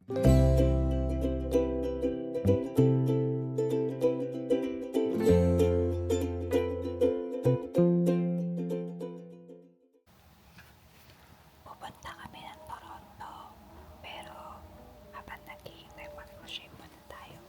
Pupunta kami ng Toronto, pero habang naghihintay mag-crochet muna tayo.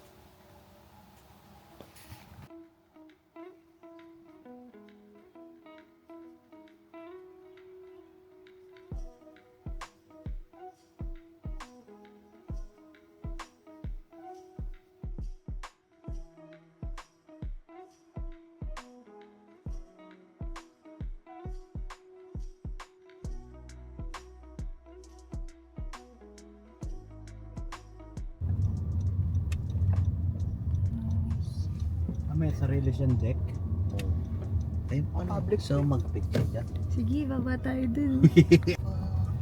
May sarili siyang deck. Ay, ano? Public So, mag-picture dyan. Sige, baba tayo dun.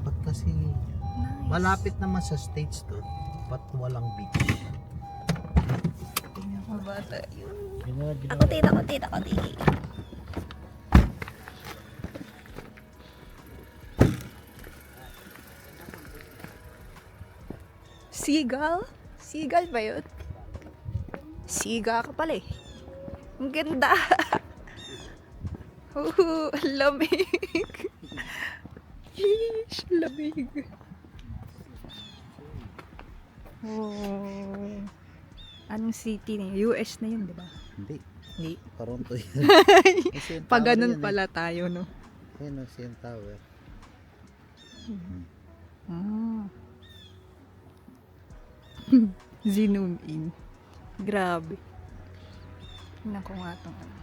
Ba't kasi malapit naman sa stage to, ba't walang beach? Baba tayo. Ginagawa. Ako din. Seagull? Seagull ba yun? Siga ka pala eh. Ang ganda. Ang lamig. Yeesh, lamig. Oh. Anong city na yun? US na yun, di ba? Hindi. Hindi. Toronto yun. Pag ganun pala tayo, no? Ayun o, CN Tower. Ah. Zoom in. Grabe. Tingnan ko nga itong ano.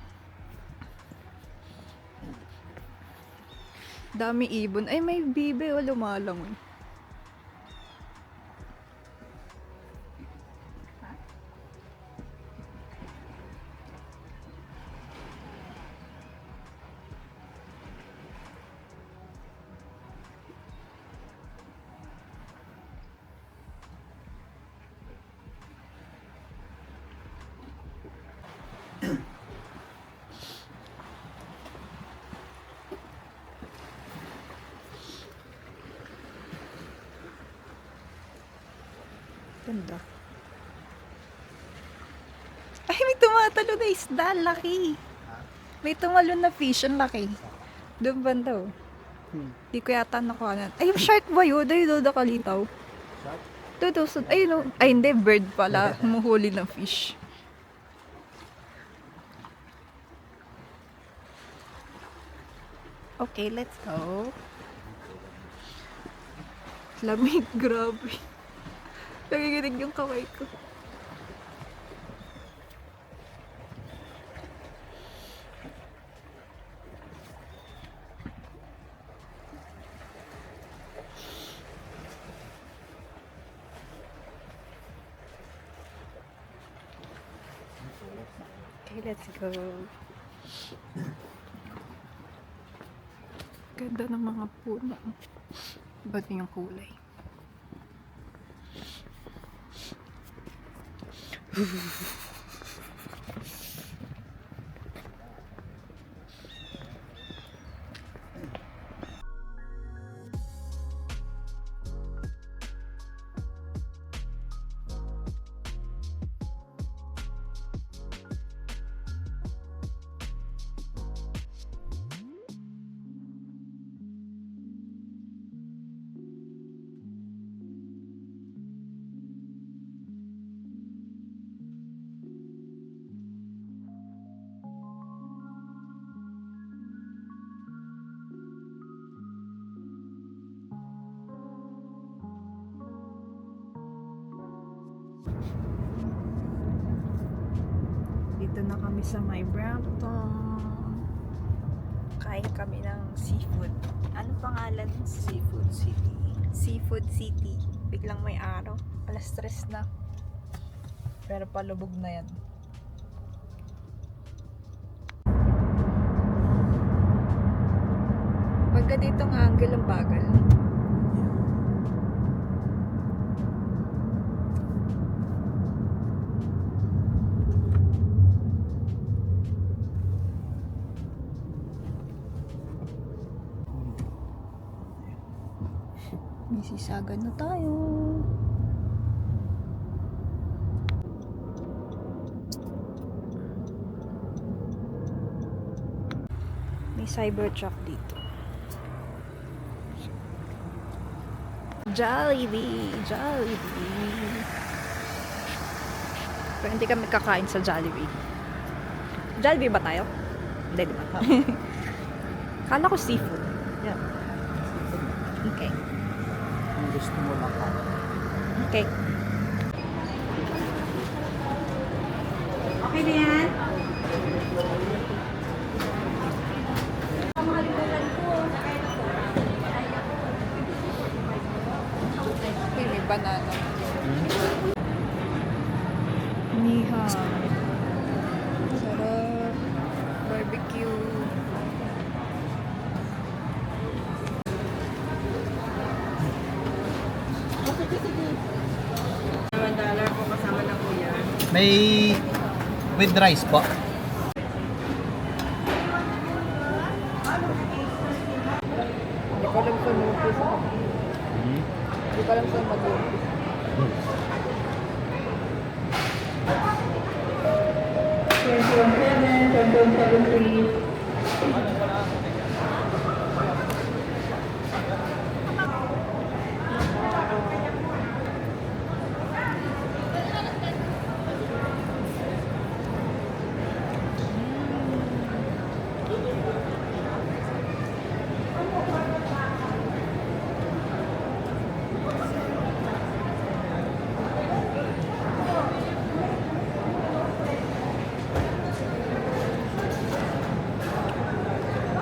Dami ibon. Ay, may bibe o lumalangoy. Ganda. Ay, may tumatalo na isda. Laki. May tumalon na fish. Ang laki. Doon banda oh. Di ko yata nakuha. Ay, shark ba yun? Ay, doon nakalitaw. Shark? Ay, no. Ay, hindi. Bird pala. Humuhuli ng fish. Okay, let's go. Lamig. Grabe. Nagiginig yung kamay ko. Okay, let's go. Ganda ng mga puno. Ba't yung kulay? Dito na kami sa My Brampton. Kain kami ng seafood. Ano pangalan? Seafood City. Seafood City. Biglang may araw. Alas 3 na. Pero palubog na yan. Pagka dito ng angle ang bagal. May sisagan na tayo. Cybertruck dito. Jollibee! Jollibee! Pero hindi kami kakain sa Jollibee. Jollibee ba tayo? Hindi, di ba? Kala ko seafood. Yeah. Okay. Kung gusto mo lang ka. Okay. Okay na yan? Okay, may banana. Niha. Sarap. Barbecue. $1 po kasama na po yan. May with rice po. Hindi ko alam saan mag-umpisa. Hindi ko alam saan mag-umpisa.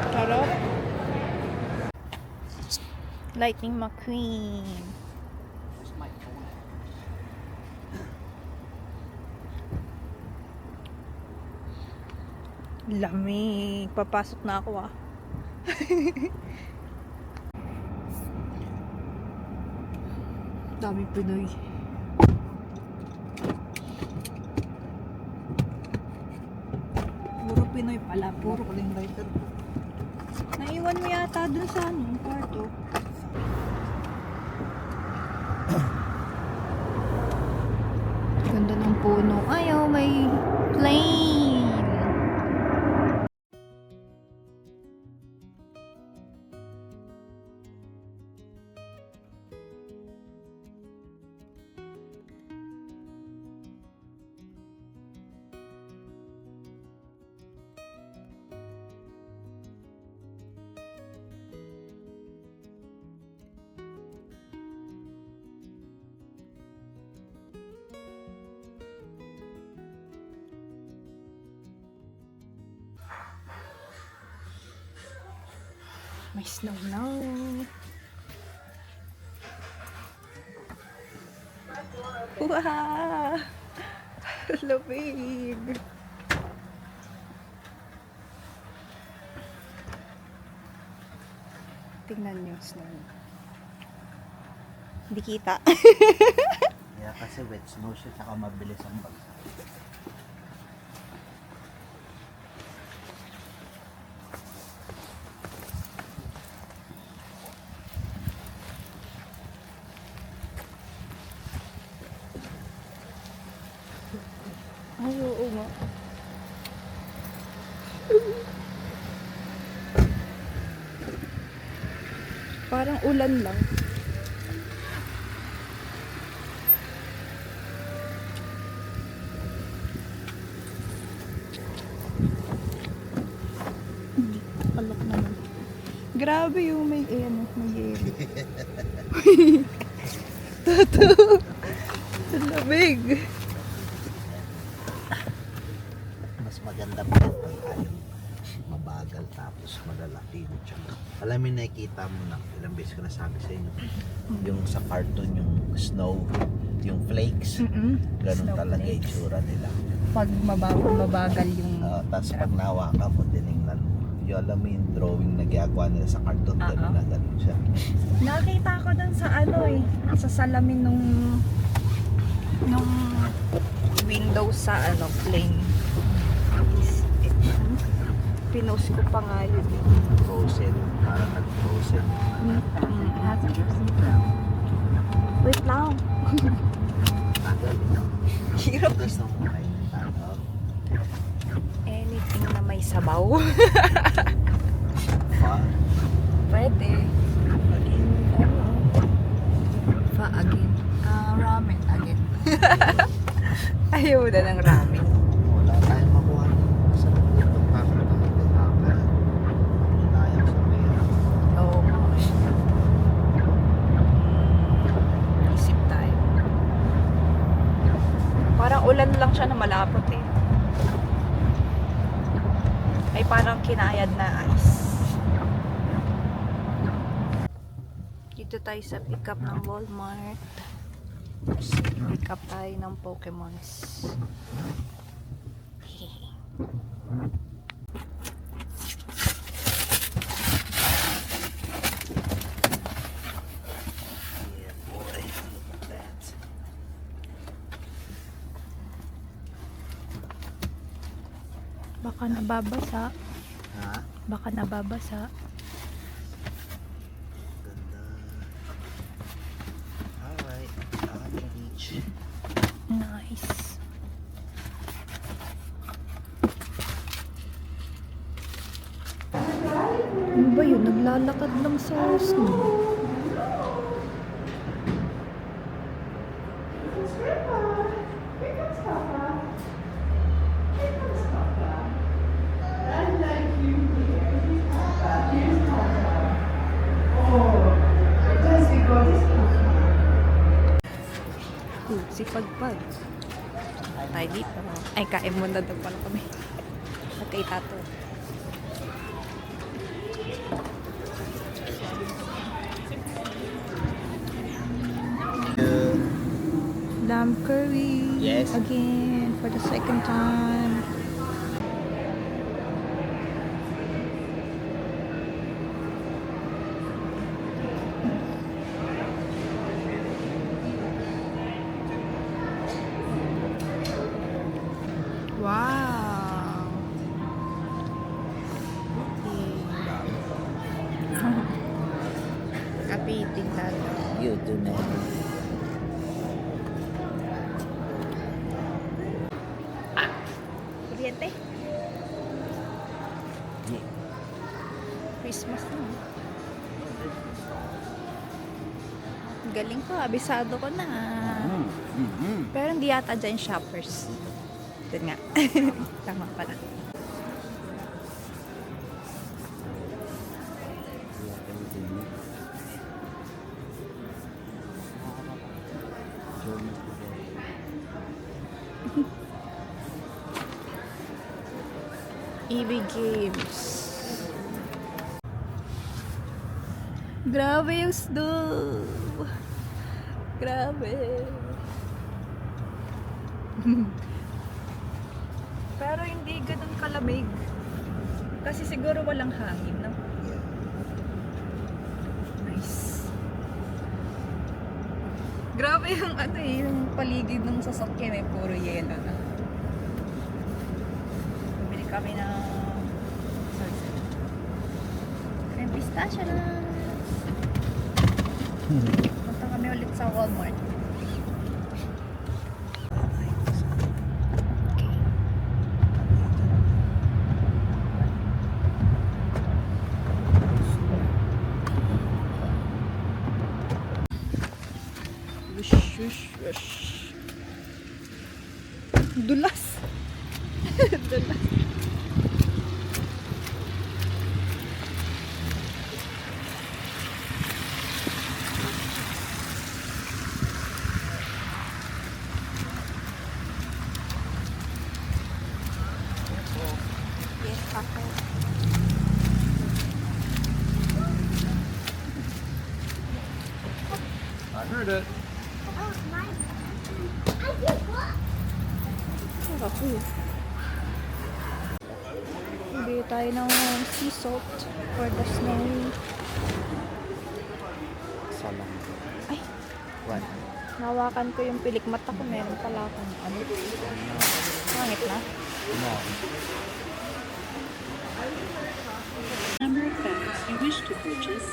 Sarap. Lightning McQueen. Lamig. Papasok na ako ah. Dami Pinoy. Puro Pinoy pala. Puro Puro yung lighter po. Naiwan mo yata dun sa kwarto. Ganda ng puno. Ayaw, may plane. May snow now. Wow! Lamig! Tingnan niyo yung snow. Hindi kita. Kaya kasi wet snow siya, tsaka mabilis ang bagsak. Ay, oo nga. Parang ulan lang. Alok naman. Grabe yung may may yelo. Totoo. Ang lamig. Mas maganda pa rin pag ayaw mabagal tapos malalaki yung tiyan. Alam mo, nakikita mo na ilang beses ko nasabi sa inyo, yung sa cartoon yung snow, yung flakes, ganun Snow talaga flakes. itsura nila. Pag mabagal yung... Tapos pag nawakan mo, tinignan mo. Yung alam mo yung drawing na ginagawa nila sa cartoon, ganun na ganun siya. Nakita ko dun sa sa salamin nung window sa plane. Pinost ko pa nga yun. Frozen, parang nag-frozen. Wait lang. Tagal, Hirap. gusto mo kayo ng tagal. Anything na may sabaw. Pwede. Fa again. Ramen again. Ayaw na ng ramen. Wala tayong makuha sa itong bakit natin hapa. Tayo sa pera. Oo. Isip tayo. Parang ulan lang siya na malapot eh. Ay parang kinayad na ice. Dito tayo sa pick up ng Walmart. Pick up tayo ng Pokemons. Yeah, boy. That's... Baka nababasa. Ha? Baka nababasa. Ganda. Alright. Ating beach. Nice. Ano ba yun? Naglalakad lang sa snow. Si Pagpag. Tayo dito. Ay, kain muna daw pala kami. At kay Tato. Lamb curry. Yes. Again, for the second time. Wow. Happy eating that. You do not. Kuryente. Christmas na. Galing ko, abisado ko na. Pero hindi yata dyan shoppers. Doon nga. Tama pala. EB Games. Grabe yung snow. Grabe. Pero hindi ganun kalamig. Kasi siguro walang hangin, no? Nice. Grabe yung ano eh, yung paligid ng sasakyan eh, puro yelo na. Bumili kami ng cream pistachio na. Punta kami ulit sa Walmart. Dulas. Dulas. Yes, Papa. I heard it. Ako. Bili tayo ng sea salt for the snow. Salang. Ay, What? nawakan ko yung pilik mata ko. Meron pala akong ano. Pangit na. No. Number of bags you wish to purchase.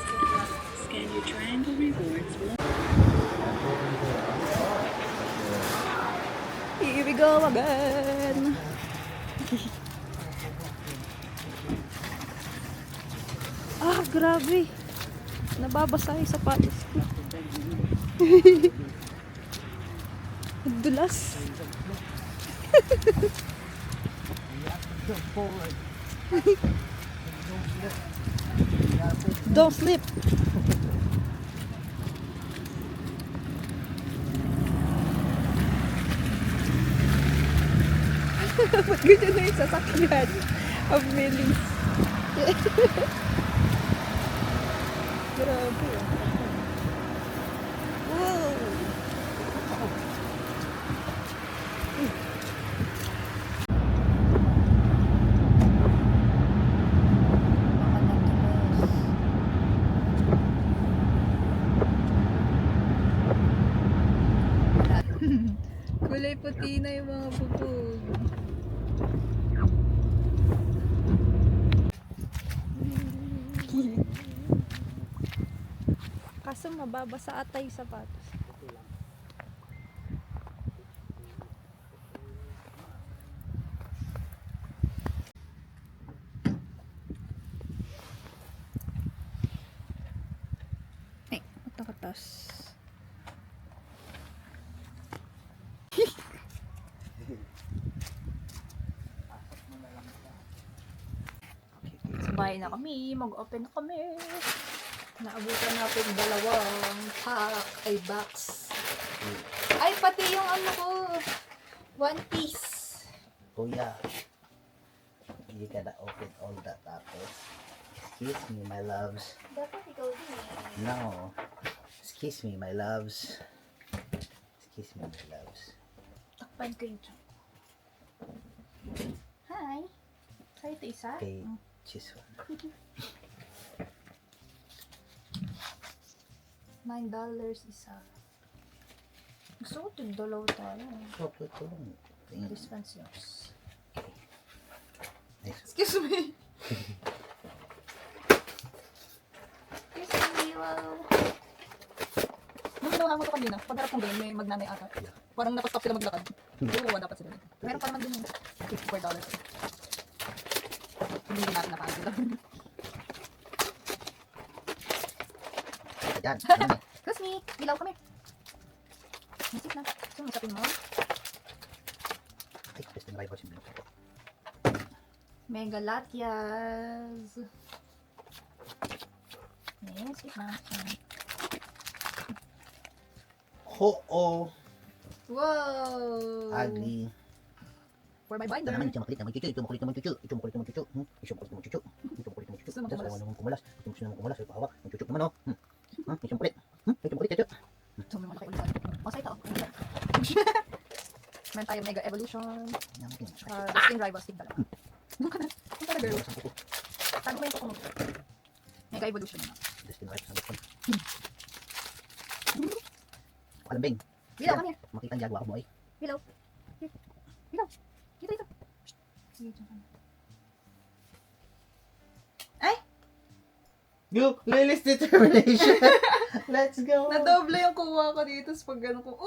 Scan your Triangle Rewards. Here we go again. Ah, grabe. Nababasa yung sapatos ko. Ang dulas. Don't slip. Ba't ganyan na yung sasakyan? Ang bilis. Grabe. Wow. Baka nadulas. Kulay puti na yung mga bubog. Kaso mababasa ata yung sapatos. Ay, matakatas. Sabay na kami, mag-open na kami. Naabutan natin dalawang box. Ay, pati yung ano ko, one piece. Kuya, you gotta open all that tapos. Excuse me, my loves. Dapat ikaw din eh. No. Excuse me, my loves. Excuse me, my loves. Takpan ko yung tiyan. Hi. Sa'yo ito isa? Okay, choose one. $9 isa. Gusto ko tig-dalaw tayo. Opo, ito lang. Tingin. This one's yours. Nice. Excuse me. Excuse me, wow. Nung ginawa mo ito kanina, pagharap ng game, may magnanay ata. Parang napastop sila maglakad. Kukuha dapat sila. Meron pa naman din yung $54. Hindi natin napagod. Ayan, ano na? Excuse me, dilaw kami. Nasip na. So, masapin mo. Ay, best in rivals yung binuka ko. Mega Latias. Yes, wait na. Ho-oh! Wow! Ugly. For my Ito binder. naman, ito makulit naman chuchu. Ito makulit naman chuchu. Ito makulit naman chuchu. Ito makulit naman chuchu. Ito makulit naman chuchu. Gusto mo Tapos kumulas? ayaw naman kumulas. Ito gusto naman kumulas. Ay, pahawak. Ang chuchu naman, oh. Ito makulit. Ito makulit, chuchu. So, may malaki ulit. O, sa ito. Meron tayo Mega Evolution. Yan, yan. Spin Rivals, tig dalawa. Doon ka na. Doon ka na, girl. Ang kuko. Tago mo yung kuko mo. Mega Evolution na. Best in rivals. Palambing. Dilaw, come here. Makita ang jagwa ko mo ay. Dilaw. Here. Dilaw. Dito, dito. Sige, dyan ka na. Go! Lily's determination! Let's go! Nadoble yung kuha ko dito. Tapos pag gano'n ko,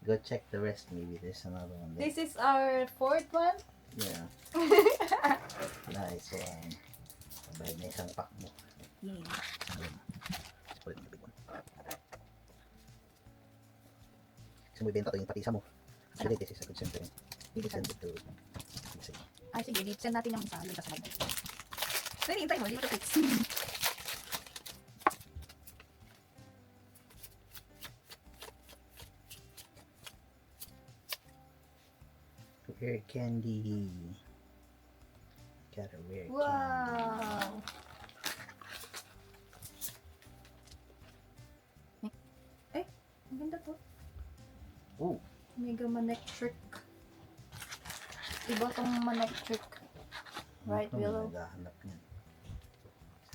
Go check the rest. Maybe there's another one there. this is our fourth one. Yeah. Nice one. Sabay na isang pack mo. Yeah. Ayun. Let's put it in the big one. Kasi mo ibenta to yung patisa mo. Actually, this is a good center. You can send it to... Sige. Ay, sige. Send natin yung isa. Yung sa magnet. So, hinihintay mo. Hindi mo ito fix. Rare candy. Got a rare candy. Wow! Eh, ang ganda to. Oh, Mega Manectric. Iba tong Manectric. Right, ano Willow. naghahanap niyan?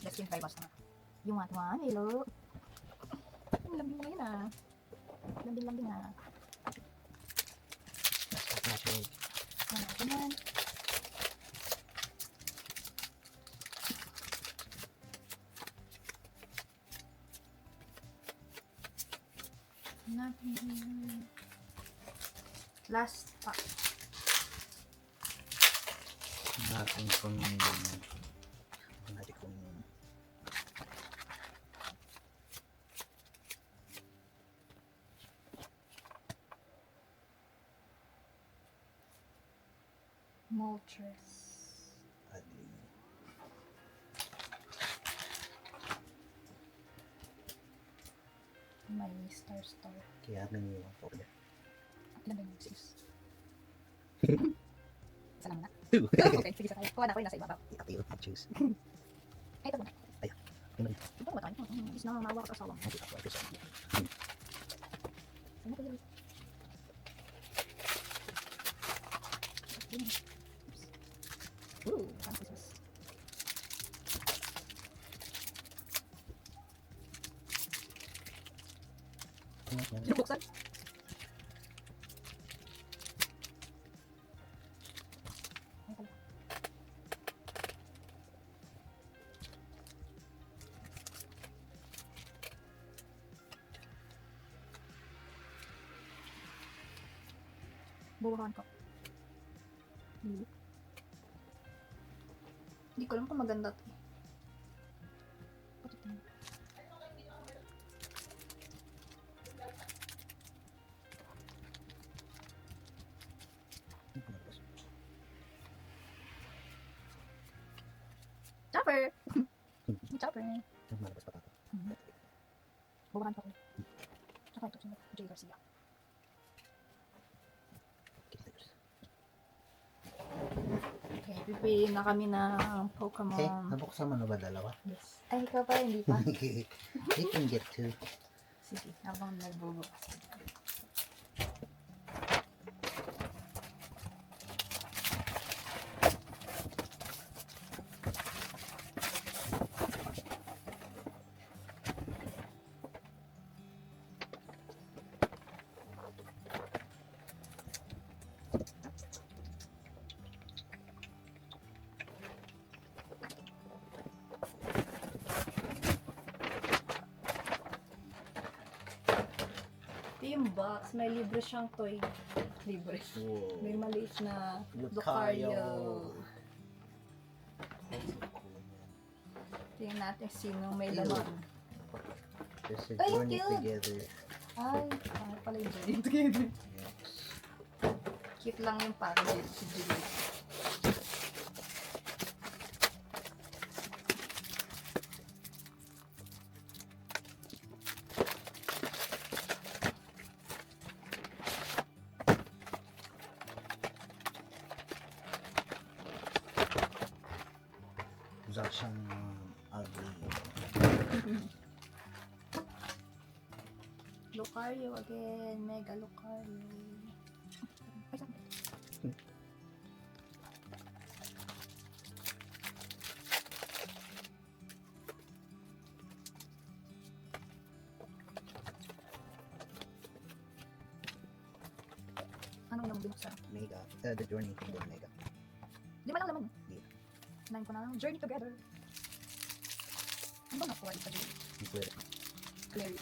Let's yung 5 bars na. Yung what one, Willow. Lambing mo na yun ah. Lambing ah. Natural. Ganyan. Natin. Last pack. Natin kung... Natin kung... Moltres. May star. Kaya ganyan yung folder. Ilan ba yung sis? Isa lang na. Okay, sige sa tayo. Kuha na ako yung nasa ibabaw. Ikaw yung choose. Ay, ito muna. Ayan. Yun na. Ito ba tayo? Is na mawa ka sa awang. Okay, ako. Ito Ano ko yun? Ooh, parang Christmas. Sino buksan? Ay, pala. Buwahan ko. Hindi ko alam kung maganda to. Pati tingin. Chopper! Chopper! Malabas pa tayo. Buwahan ko ulit. Tsaka ito, sino? Jay Garcia. Okay, pipili na kami ng Pokemon. Okay, nabuksan mo na ba dalawa? Yes. Ay, ikaw pa, hindi pa. You can get two. Sige, habang nagbubukas. Ito yung box. May libre siyang toy. Libre. Whoa. May maliit na Lucario. Lucario. Tingnan natin sino may laman. There's a Ay, journey cute. together. Ay, ano pala yung journey together. Yes. Cute lang yung package si Julie. Uzak siyang ugly. Lucario again. Mega Lucario. Ay, saan? Anong naman binuksan? Mega. The journey together, mega. Di ba lang naman? Di. Sinayin ko na lang. Journey together. Ano ba nakuha ito sa Julie? Hindi pwede. Clary.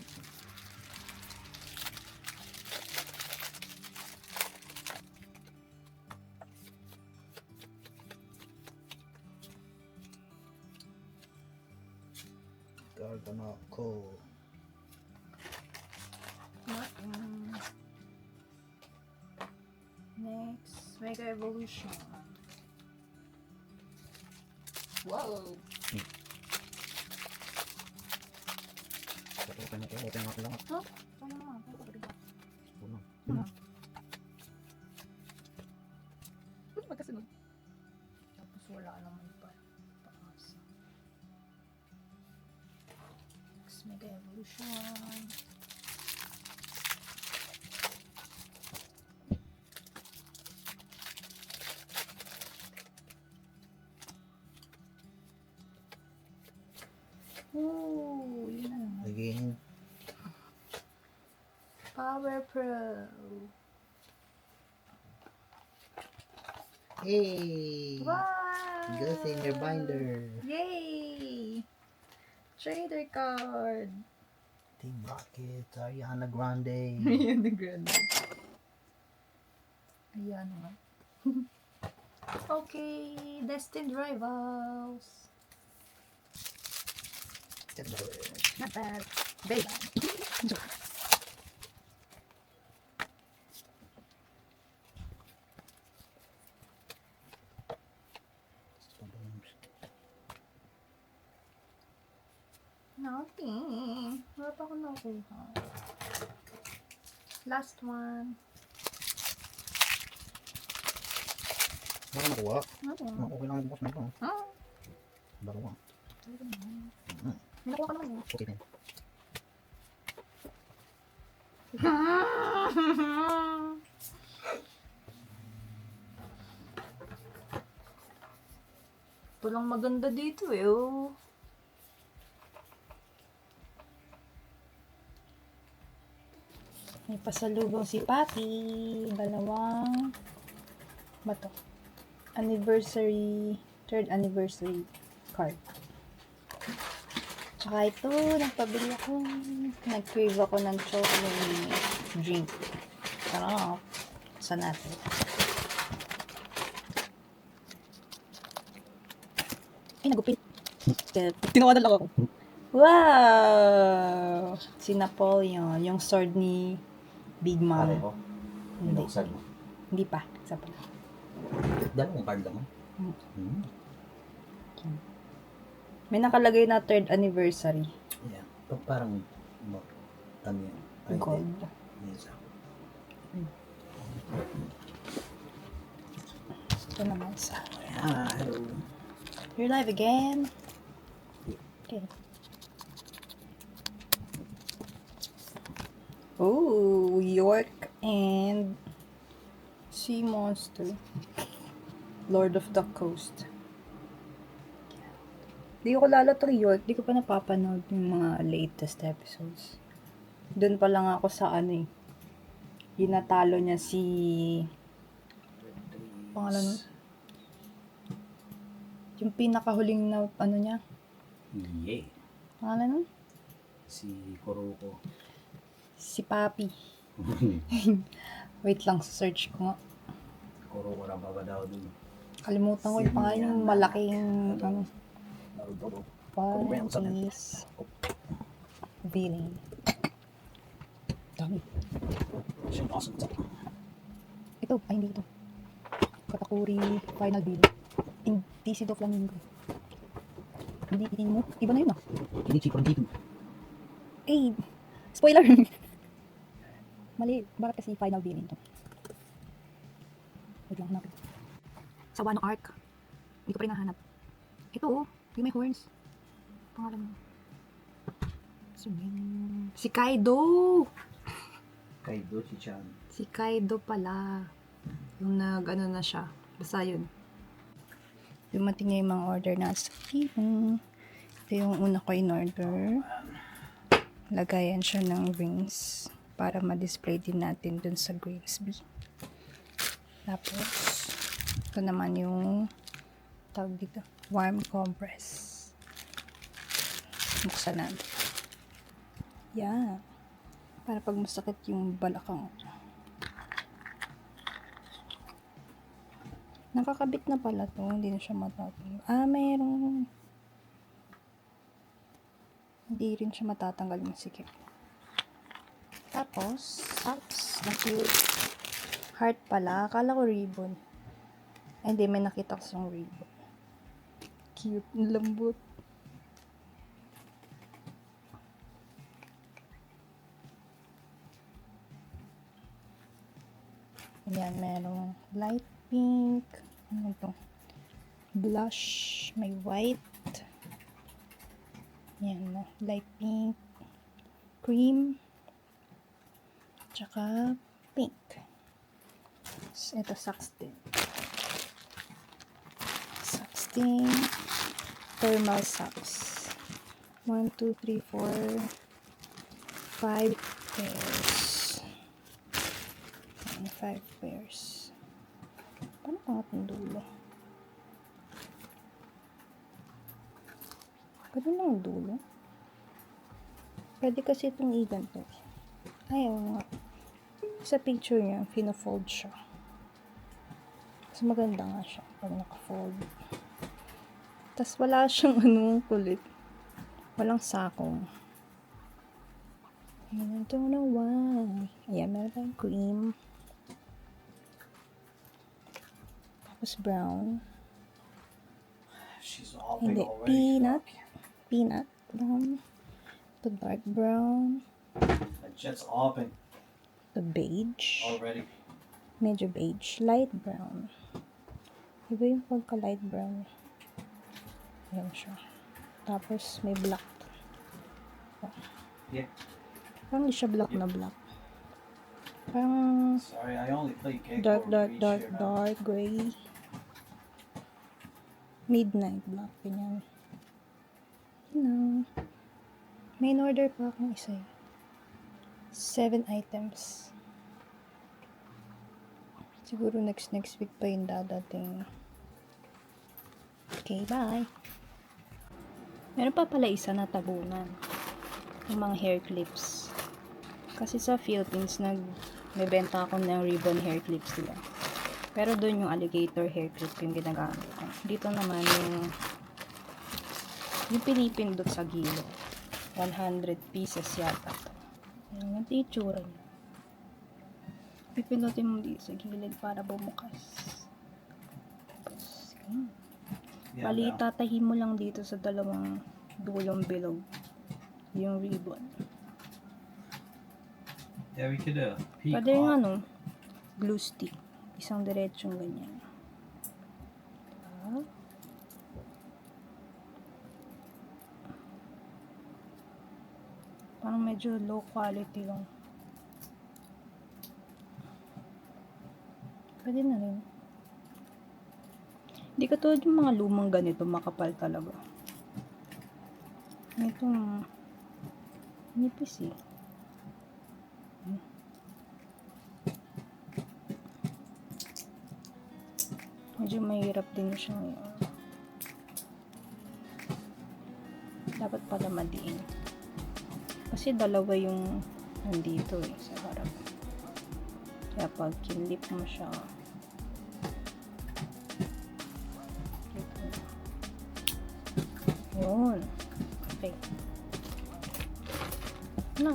Garganacl. Nothing. Next, Mega Evolution. Wow! Open ako lang. Huh? Ano naman? Ano ba ito? Puno. Ano? Magkasunod. Tapos wala naman pa. Paasa. Next, Mega Evolution. Ooh, yun na. Again. Power Pro. Hey! Wow! Goes in your binder. Yay! Trader card. Team Rocket, Ariana Grande. Ayan, the grand. Ayan nga. Okay, Destined Rivals. Not bad. Very bad. Nothing. Wala pa ako nakuha. Last one. Baka nakuha. Okay. Okay lang yung boss na ito. Ah. Dalawa. May nakuha ka naman. Okay na. Ito lang maganda dito eh. Oh. May pasalubong si Papi. Dalawang bato. Anniversary, third anniversary card. Tsaka ito, nagpabili ako. Nag-crave ako ng chocolate drink. Sarap. Saan natin? Ay, nagupit. Tinawanan lang ako. Wow! Si Napoleon, yung sword ni Big Mom. Pareho. Hindi. Binuksan mo. Hindi pa. Isa pa. Dalawang card lang. May nakalagay na third anniversary. Yeah. Parang ano yan? Ay, Gold. Yes. Ito naman sa... Hello. You're live again. Okay. Oh, York and Sea Monster. Lord of the Coast. Di ko lalo to York. Di ko pa napapanood yung mga latest episodes. Doon pa lang ako sa ano eh. Yung natalo niya si... Pangalan nun? Yung pinakahuling na ano niya. Yeah. Pangalan nun? Si Kuroko. Si Papi. Wait lang, search ko nga. Kuroko na baba daw dun. Kalimutan ko yung pangalan yung malaking ano. Naruto. Parties. Villain. Dami. Ito, ay hindi ito. Katakuri Final Bill. Indecid of Flamingo. Hindi, itin mo. Iba na yun ah. Kinichi ko dito. Eh, spoiler! Mali, bakit kasi Final Bill ito? Wait lang, hanapin. Sa Wano Arc. Hindi ko pa rin nahanap. Ito oh, yung may horns. Pangalan mo. Si Kaido! Kaido, si Chan. Si Kaido pala. Yung ano na siya. Basta yun. Dumating na yung mga order na sa Philippines. Ito yung una ko in order. Lagayan siya ng rings para ma-display din natin dun sa Grimsby. Tapos, ito naman yung tawag dito, warm compress. Buksan natin. Yan. Para pag masakit yung balakang. Nakakabit na pala to. Hindi na siya matatanggal. Ah, mayroon. Hindi rin siya matatanggal ng sikip. Tapos, na cute. Heart pala. Akala ko ribbon. Ay, hindi. May nakita ko sa ribbon. Cute. Ang lambot. Ayan, merong light pink. Ano ito? Blush. May white. Ayan na. Light pink. Cream. Tsaka pink. Ito, socks din. Socks din. Thermal socks. 1, 2, 3, 4, 5 pairs. 5 pairs. Paano pangat ng dulo? Pwede na ang dulo? Pwede kasi itong iganto. Ayaw nga. Sa picture niya, pina-fold siya. Mas maganda nga siya pag naka-fold. Tapos wala siyang kulit. Walang sakong. I don't know why. Ayan, meron tayong cream. Tapos brown. She's all Hindi, peanut. Peanut. Brown. The dark brown. That jet's open The beige. already. Medyo beige. Light brown. Iba yung pagka light brown. Ayan siya. Tapos may black. Yeah. Parang hindi siya black na black. Parang Sorry, I only play Gecko dark gray. Midnight black. Ganyan. May order pa akong isa. 7 items. Siguro next week pa yung dadating. Okay, bye. Meron pa pala isa na tabunan. Yung mga hair clips. Kasi sa Philippines, nagbebenta ako ng ribbon hair clips nila. Pero doon yung alligator hair clip yung ginagamit ko. Dito naman yung pinipindot sa gilid. 100 pieces yata. Yung itsura niya. Pipindutin mo dito sa gilid para bumukas. Tapos, Yeah, bali, no. tatahin mo lang dito sa dalawang dulong bilog. Yung ribbon. Yeah, we could peek Pwede yung off. glue stick. Isang diretsong ganyan. Diba? Parang medyo low quality lang. Pwede na rin. Hindi katulad yung mga lumang ganito, makapal talaga. Ito, nipis eh. Medyo mahirap din siya ngayon. Dapat pala madiin. Kasi dalawa yung nandito eh, sa harap. Kaya pag kinlip mo siya, yun. Okay. No.